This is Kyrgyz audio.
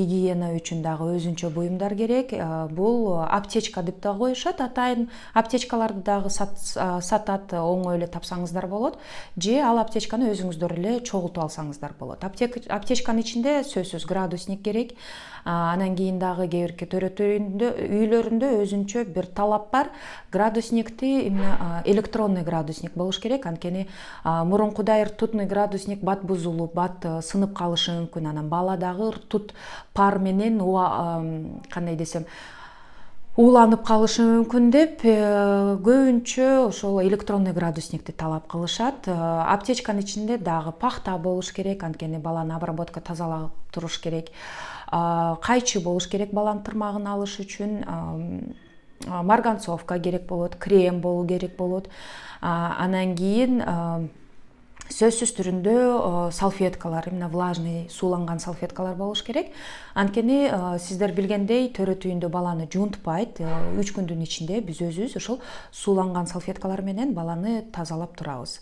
гигиена үчүн дагы өзүнчө буюмдар керек. Бул аптечка деп да коюшат. Атайын аптечкаларды дагы сатат, оңой эле тапсаңыздар болот. Же ал аптечканы өзүңүздөр эле чогултуп алсаңыздар болот. Аптечканын ичинде сөзсүз градусник керек. Анан кийин дагы кээ бирки үйлөрүндө өзүнчө бир талап бар. Градусникти электронный градусник болуш керек. Анткени мурункудай ртутный градусник бат бузулуп, бат сынып калышы мүмкүн. Анан бала дагы ртут пар менен кандай десем, ууланып калышы мүмкүн деп көбүнчө ошол электронный градусникти талап кылышат. Аптечканын ичинде дагы пахта болуш керек, анткени баланы обработка тазалап туруш керек. Кайчы болуш керек баланын тырмагын алыш үчүн. Марганцовка керек болот, крем болуу керек болот. Анан кийин сөзсүз түрүндө салфеткалар, именно влажный сууланган салфеткалар болуш керек. Анткени сиздер билгендей, төрө түйүндө баланы жуунтпайт. 3 күндүн ичинде биз өзүбүз ошол сууланган салфеткалар менен баланы тазалап турабыз.